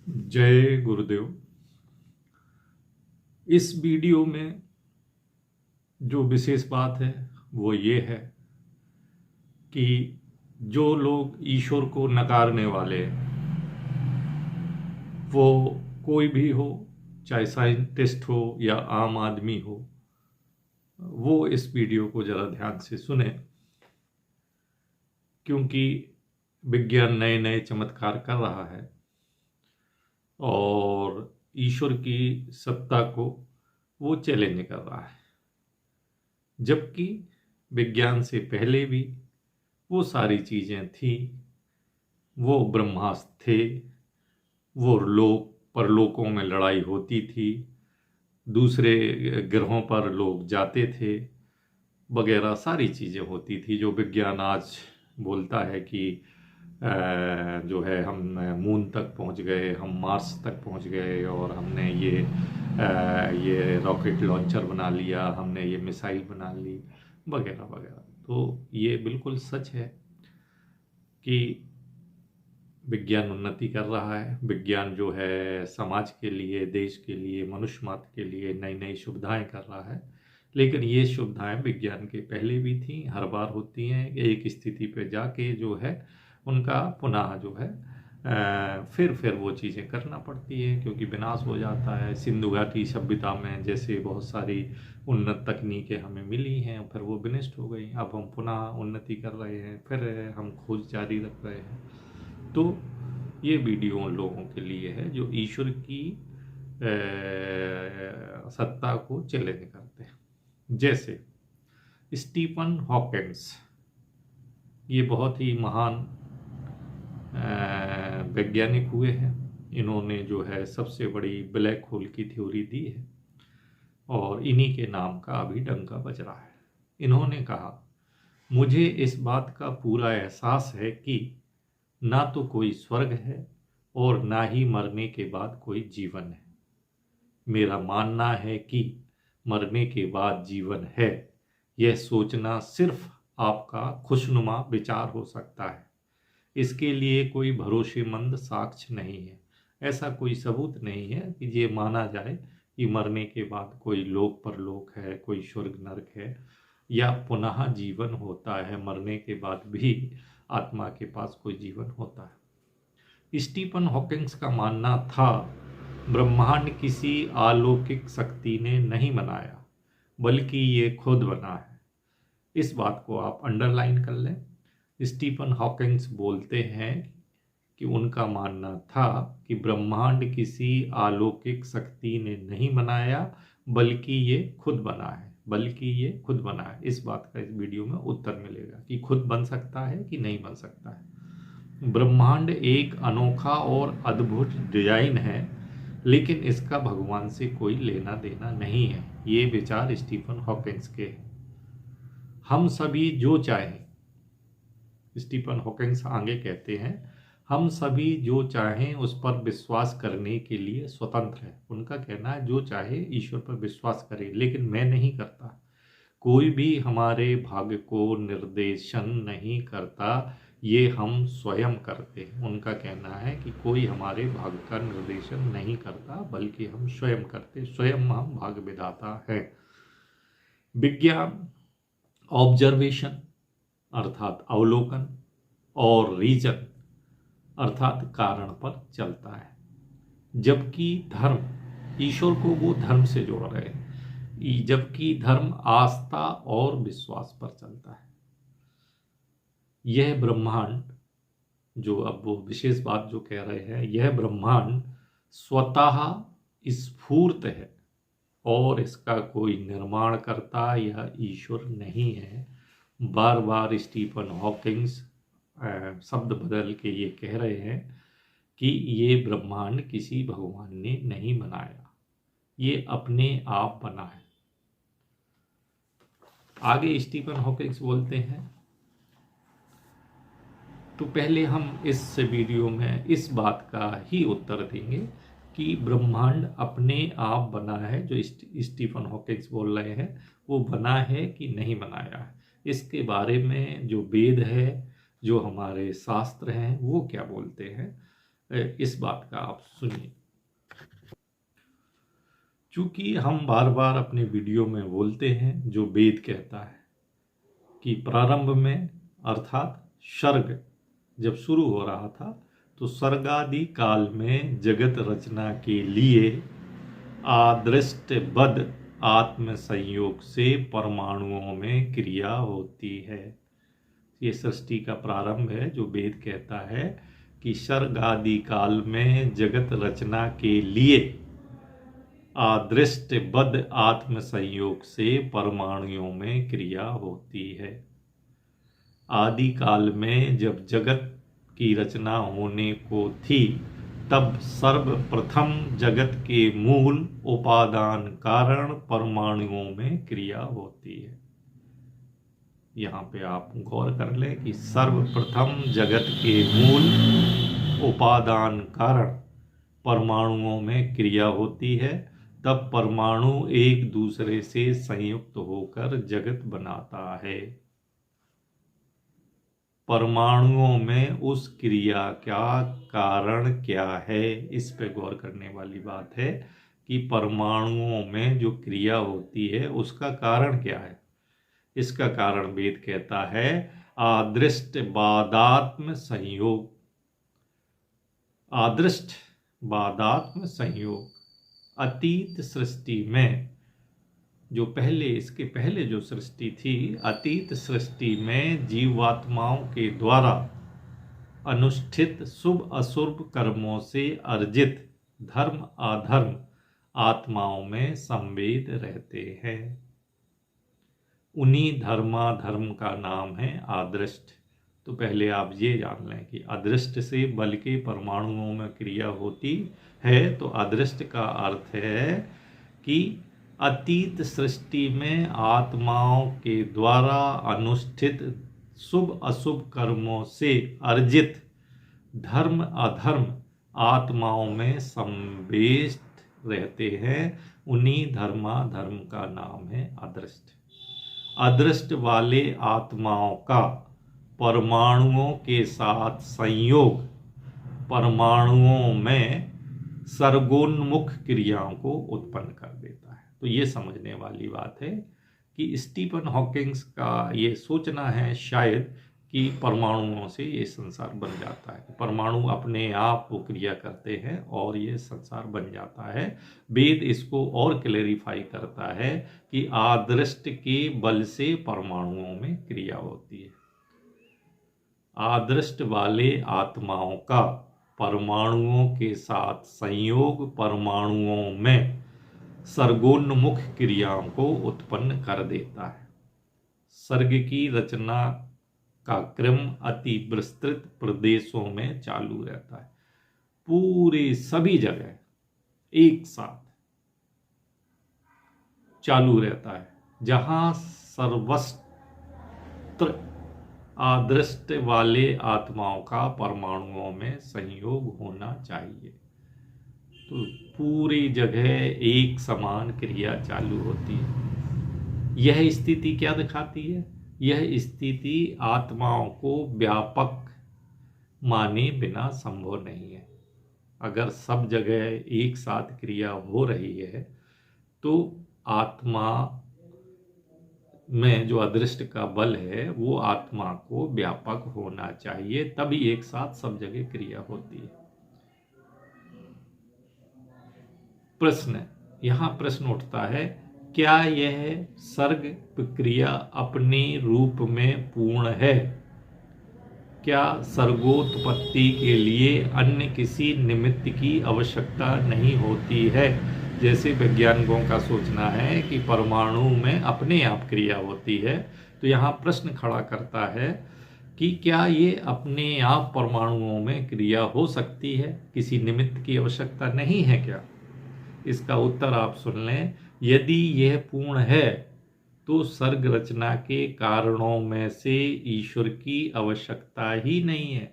जय गुरुदेव। इस वीडियो में जो विशेष बात है वो ये है कि जो लोग ईश्वर को नकारने वाले हैं, वो कोई भी हो, चाहे साइंटिस्ट हो या आम आदमी हो, वो इस वीडियो को ज़रा ध्यान से सुने, क्योंकि विज्ञान नए नए चमत्कार कर रहा है और ईश्वर की सत्ता को वो चैलेंज कर रहा है। जबकि विज्ञान से पहले भी वो सारी चीज़ें थी, वो ब्रह्मास्त्र थे, वो लोक परलोकों में लड़ाई होती थी, दूसरे ग्रहों पर लोग जाते थे, वगैरह सारी चीज़ें होती थी जो विज्ञान आज बोलता है कि जो है हम मून तक पहुंच गए, हम मार्स तक पहुंच गए और हमने ये रॉकेट लॉन्चर बना लिया, हमने ये मिसाइल बना ली, वगैरह वगैरह। तो ये बिल्कुल सच है कि विज्ञान उन्नति कर रहा है। विज्ञान जो है समाज के लिए, देश के लिए, मनुष्य मात्र के लिए नई नई सुविधाएं कर रहा है। लेकिन ये सुविधाएं विज्ञान के पहले भी थी, हर बार होती हैं। एक स्थिति पे जाके जो है उनका पुनः जो है फिर वो चीज़ें करना पड़ती है, क्योंकि विनाश हो जाता है। सिंधु घाटी सभ्यता में जैसे बहुत सारी उन्नत तकनीकें हमें मिली हैं, फिर वो विनष्ट हो गई। अब हम पुनः उन्नति कर रहे हैं, फिर हम खोज जारी रख रहे हैं। तो ये वीडियो उन लोगों के लिए है जो ईश्वर की सत्ता को चैलेंज करते हैं। जैसे स्टीफन हॉकिंस, ये बहुत ही महान वैज्ञानिक हुए हैं। इन्होंने जो है सबसे बड़ी ब्लैक होल की थ्योरी दी है और इन्हीं के नाम का अभी डंका बज रहा है। इन्होंने कहा, मुझे इस बात का पूरा एहसास है कि ना तो कोई स्वर्ग है और ना ही मरने के बाद कोई जीवन है। मेरा मानना है कि मरने के बाद जीवन है, यह सोचना सिर्फ आपका खुशनुमा विचार हो सकता है। इसके लिए कोई भरोसेमंद साक्ष्य नहीं है। ऐसा कोई सबूत नहीं है कि ये माना जाए कि मरने के बाद कोई लोक परलोक है, कोई स्वर्ग नरक है या पुनः जीवन होता है। मरने के बाद भी आत्मा के पास कोई जीवन होता है। स्टीफन हॉकिंस का मानना था, ब्रह्मांड किसी अलौकिक शक्ति ने नहीं बनाया, बल्कि ये खुद बना है। इस बात को आप अंडरलाइन कर लें। स्टीफन हॉकिंस बोलते हैं कि उनका मानना था कि ब्रह्मांड किसी अलौकिक शक्ति ने नहीं बनाया, बल्कि ये खुद बना है। बल्कि ये खुद बना है, इस बात का इस वीडियो में उत्तर मिलेगा कि खुद बन सकता है कि नहीं बन सकता है। ब्रह्मांड एक अनोखा और अद्भुत डिजाइन है, लेकिन इसका भगवान से कोई लेना देना नहीं है। ये विचार स्टीफन हॉकिंस के हैं। हम सभी जो चाहें, स्टीफन हॉकिंस आगे कहते हैं, हम सभी जो चाहें उस पर विश्वास करने के लिए स्वतंत्र है। उनका कहना है जो चाहे ईश्वर पर विश्वास करे, लेकिन मैं नहीं करता। कोई भी हमारे भाग्य को निर्देशन नहीं करता, ये हम स्वयं करते हैं। उनका कहना है कि कोई हमारे भाग्य का निर्देशन नहीं करता, बल्कि हम स्वयं करते, स्वयं हम भाग्य विधाता है। विज्ञान ऑब्जर्वेशन अर्थात अवलोकन और रीजन अर्थात कारण पर चलता है, जबकि धर्म ईश्वर को वो धर्म से जोड़ रहे हैं, जबकि धर्म आस्था और विश्वास पर चलता है। यह ब्रह्मांड जो अब वो विशेष बात जो कह रहे हैं, यह ब्रह्मांड स्वतः स्फूर्त है और इसका कोई निर्माणकर्ता या ईश्वर नहीं है। बार बार स्टीफन हॉकिंस शब्द बदल के ये कह रहे हैं कि ये ब्रह्मांड किसी भगवान ने नहीं बनाया, ये अपने आप बना है। आगे स्टीफन हॉकिंस बोलते हैं, तो पहले हम इस वीडियो में इस बात का ही उत्तर देंगे कि ब्रह्मांड अपने आप बना है, जो स्टीफन हॉकिंस बोल रहे हैं वो बना है कि नहीं बनाया है। इसके बारे में जो वेद है, जो हमारे शास्त्र हैं, वो क्या बोलते हैं, इस बात का आप सुनिए। चूंकि हम बार बार अपने वीडियो में बोलते हैं, जो वेद कहता है कि प्रारंभ में अर्थात सर्ग जब शुरू हो रहा था तो सर्गादि काल में जगत रचना के लिए आदृष्टबद्ध आत्म संयोग से परमाणुओं में क्रिया होती है। ये सृष्टि का प्रारंभ है, जो वेद कहता है कि सर्गादि काल में जगत रचना के लिए आदृष्टबद्ध आत्म संयोग से परमाणुओं में क्रिया होती है। आदि काल में जब जगत की रचना होने को थी, तब सर्वप्रथम जगत के मूल उपादान कारण परमाणुओं में क्रिया होती है। यहाँ पे आप गौर कर लें कि सर्वप्रथम जगत के मूल उपादान कारण परमाणुओं में क्रिया होती है, तब परमाणु एक दूसरे से संयुक्त होकर जगत बनाता है। परमाणुओं में उस क्रिया का कारण क्या है, इस पे गौर करने वाली बात है कि परमाणुओं में जो क्रिया होती है उसका कारण क्या है। इसका कारण वेद कहता है आदृष्टवादात्म संयोग। आदृष्टवादात्म संयोग अतीत सृष्टि में इसके पहले जो सृष्टि थी, अतीत सृष्टि में जीवात्माओं के द्वारा अनुष्ठित शुभ अशुभ कर्मों से अर्जित धर्म अधर्म आत्माओं में संवेद रहते हैं। उन्हीं धर्माधर्म का नाम है आदृष्ट। तो पहले आप ये जान लें कि अदृष्ट से बल के परमाणुओं में क्रिया होती है, तो अदृष्ट का अर्थ है कि अतीत सृष्टि में आत्माओं के द्वारा अनुष्ठित शुभ अशुभ कर्मों से अर्जित धर्म अधर्म आत्माओं में संवेष्ट रहते हैं। उन्हीं धर्माधर्म का नाम है अदृष्ट। अदृष्ट वाले आत्माओं का परमाणुओं के साथ संयोग परमाणुओं में सर्गोन्मुख क्रियाओं को उत्पन्न कर देता है। तो ये समझने वाली बात है कि स्टीफन हॉकिंग्स का ये सोचना है शायद कि परमाणुओं से ये संसार बन जाता है। परमाणु अपने आप वो क्रिया करते हैं और ये संसार बन जाता है। वेद इसको और क्लेरिफाई करता है कि आदृष्ट के बल से परमाणुओं में क्रिया होती है। आदृष्ट वाले आत्माओं का परमाणुओं के साथ संयोग परमाणुओं में सर्गोन्मुख क्रियाओं को उत्पन्न कर देता है। सर्ग की रचना का क्रम अति विस्तृत प्रदेशों में चालू रहता है। पूरे सभी जगह एक साथ चालू रहता है, जहां सर्वत्र आदृष्ट वाले आत्माओं का परमाणुओं में संयोग होना चाहिए। तो पूरी जगह एक समान क्रिया चालू होती है। यह स्थिति क्या दिखाती है? यह स्थिति आत्माओं को व्यापक माने बिना संभव नहीं है। अगर सब जगह एक साथ क्रिया हो रही है तो आत्मा में जो अदृष्ट का बल है वो आत्मा को व्यापक होना चाहिए, तभी एक साथ सब जगह क्रिया होती है। यहाँ प्रश्न उठता है, क्या यह सर्ग प्रक्रिया अपने रूप में पूर्ण है? क्या सर्गोत्पत्ति के लिए अन्य किसी निमित्त की आवश्यकता नहीं होती है? जैसे वैज्ञानिकों का सोचना है कि परमाणु में अपने आप क्रिया होती है। तो यहाँ प्रश्न खड़ा करता है कि क्या ये अपने आप परमाणुओं में क्रिया हो सकती है? किसी निमित्त की आवश्यकता नहीं है क्या? इसका उत्तर आप सुन लें। यदि यह पूर्ण है तो सर्ग रचना के कारणों में से ईश्वर की आवश्यकता ही नहीं है।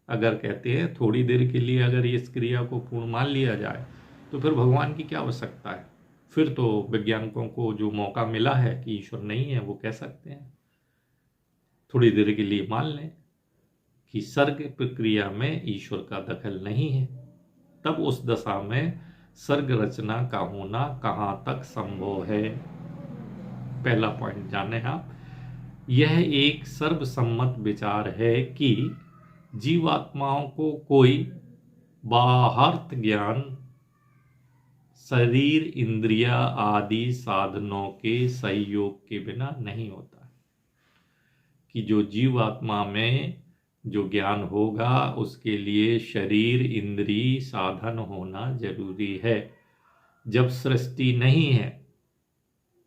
अगर कहते हैं थोड़ी देर के लिए अगर इस क्रिया को पूर्ण मान लिया जाए तो फिर भगवान की क्या आवश्यकता है? फिर तो वैज्ञानिकों को जो मौका मिला है कि ईश्वर नहीं है वो कह सकते हैं, थोड़ी देर के लिए मान लें। कि सर्ग प्रक्रिया में ईश्वर का दखल नहीं है, तब उस दशा में सर्ग रचना का होना कहाँ तक संभव है। पहला पॉइंट जाने आप, यह एक सर्वसम्मत विचार है कि जीवात्माओं को कोई बाहर्त ज्ञान शरीर इंद्रिया आदि साधनों के सहयोग के बिना नहीं होता, कि जो जीवात्मा में जो ज्ञान होगा उसके लिए शरीर इंद्रिय साधन होना जरूरी है। जब सृष्टि नहीं है,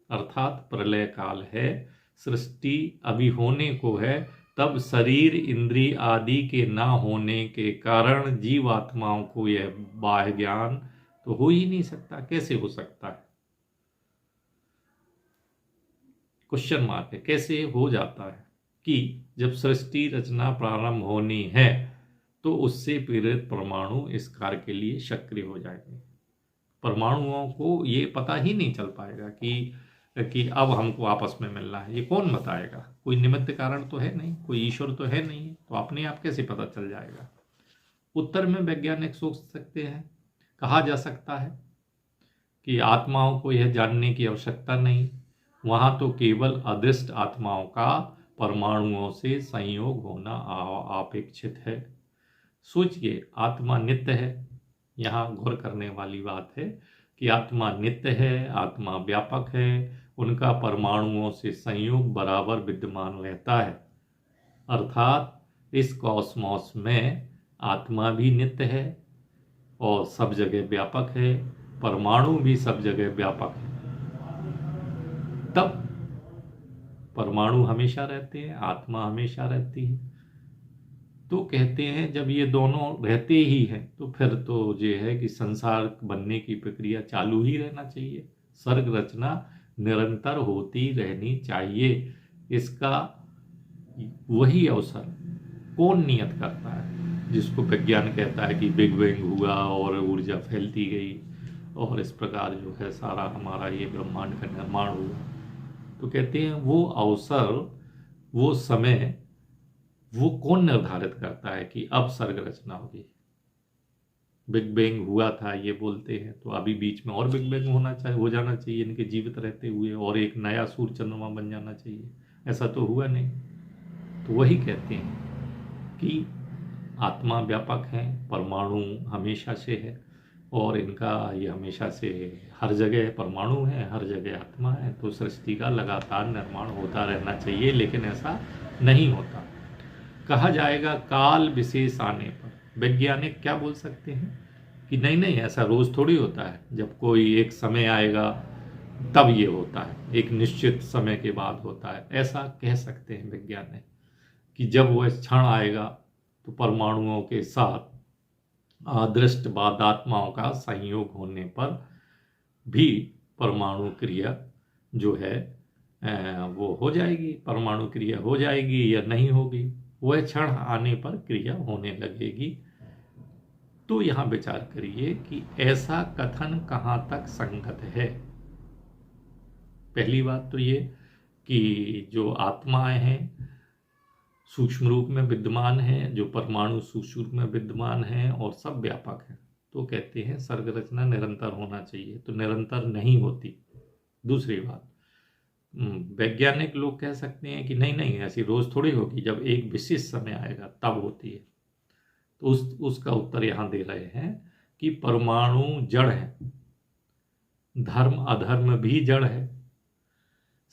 अर्थात प्रलय काल है, सृष्टि अभी होने को है, तब शरीर इंद्रिय आदि के ना होने के कारण जीवात्माओं को यह बाह्य ज्ञान तो हो ही नहीं सकता। कैसे हो सकता है? क्वेश्चन मार्क है। कैसे हो जाता है कि जब सृष्टि रचना प्रारंभ होनी है तो उससे प्रेरित परमाणु इस कार्य के लिए सक्रिय हो जाएंगे। परमाणुओं को ये पता ही नहीं चल पाएगा कि अब हमको आपस में मिलना है। ये कौन बताएगा? कोई निमित्त कारण तो है नहीं, कोई ईश्वर तो है नहीं, तो अपने आप कैसे पता चल जाएगा? उत्तर में वैज्ञानिक सोच सकते हैं, कहा जा सकता है कि आत्माओं को यह जानने की आवश्यकता नहीं, वहां तो केवल अदृष्ट आत्माओं का परमाणुओं से संयोग होना अपेक्षित है। सोचिए, आत्मा नित्य है। यहाँ गौर करने वाली बात है कि आत्मा नित्य है, आत्मा व्यापक है, उनका परमाणुओं से संयोग बराबर विद्यमान रहता है। अर्थात इस कॉस्मॉस में आत्मा भी नित्य है और सब जगह व्यापक है, परमाणु भी सब जगह व्यापक है। तब परमाणु हमेशा रहते हैं, आत्मा हमेशा रहती है। तो कहते हैं जब ये दोनों रहते ही हैं तो फिर तो ये है कि संसार बनने की प्रक्रिया चालू ही रहना चाहिए, सर्ग रचना निरंतर होती रहनी चाहिए। इसका वही अवसर कौन नियत करता है? जिसको विज्ञान कहता है कि बिग बैंग हुआ और ऊर्जा फैलती गई और इस प्रकार जो है सारा हमारा ये ब्रह्मांड का निर्माण हुआ। तो कहते हैं वो अवसर, वो समय, वो कौन निर्धारित करता है कि अब सर्ग रचना होगी? बिग बैंग हुआ था ये बोलते हैं, तो अभी बीच में और बिग बैंग हो जाना चाहिए इनके जीवित रहते हुए, और एक नया सूर्य चंद्रमा बन जाना चाहिए। ऐसा तो हुआ नहीं। तो वही कहते हैं कि आत्मा व्यापक है, परमाणु हमेशा से है, और इनका ये हमेशा से हर जगह परमाणु है, हर जगह आत्मा है। तो सृष्टि का लगातार निर्माण होता रहना चाहिए, लेकिन ऐसा नहीं होता। कहा जाएगा काल विशेष आने पर। वैज्ञानिक क्या बोल सकते हैं कि नहीं नहीं, ऐसा रोज थोड़ी होता है, जब कोई एक समय आएगा तब ये होता है, एक निश्चित समय के बाद होता है। ऐसा कह सकते हैं वैज्ञानिक कि जब वह क्षण आएगा तो परमाणुओं के साथ अदृष्ट बाधात्माओं का संयोग होने पर भी परमाणु क्रिया जो है वो हो जाएगी, परमाणु क्रिया हो जाएगी या नहीं होगी, वह क्षण आने पर क्रिया होने लगेगी। तो यहां विचार करिए कि ऐसा कथन कहां तक संगत है। पहली बात तो ये कि जो आत्माएं हैं सूक्ष्म रूप में विद्यमान है, जो परमाणु सूक्ष्म रूप में विद्यमान है और सब व्यापक है। तो कहते हैं सर्ग रचना निरंतर होना चाहिए, तो निरंतर नहीं होती। दूसरी बात, वैज्ञानिक लोग कह सकते हैं कि नहीं नहीं, ऐसी रोज थोड़ी होगी, जब एक विशिष्ट समय आएगा तब होती है। तो उसका उत्तर यहां दे रहे हैं कि परमाणु जड़ है, धर्म अधर्म भी जड़ है,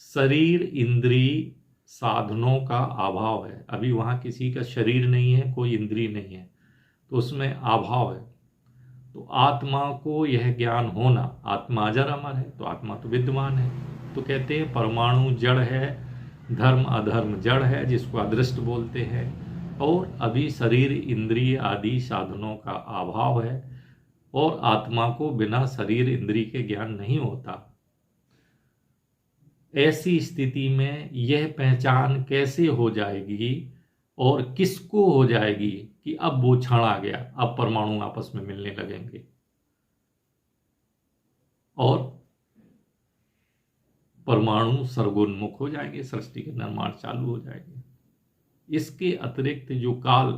शरीर इंद्रिय साधनों का अभाव है। अभी वहां किसी का शरीर नहीं है, कोई इंद्रिय नहीं है, तो उसमें अभाव है। तो आत्मा को यह ज्ञान होना, आत्मा अजर अमर है तो आत्मा तो विद्यमान है। तो कहते हैं परमाणु जड़ है, धर्म अधर्म जड़ है जिसको अदृष्ट बोलते हैं, और अभी शरीर इंद्रिय आदि साधनों का अभाव है, और आत्मा को बिना शरीर इंद्रिय के ज्ञान नहीं होता। ऐसी स्थिति में यह पहचान कैसे हो जाएगी और किसको हो जाएगी कि अब वो क्षण आ गया, अब परमाणु आपस में मिलने लगेंगे और परमाणु सर्गोन्मुख हो जाएंगे, सृष्टि के निर्माण चालू हो जाएंगे। इसके अतिरिक्त जो काल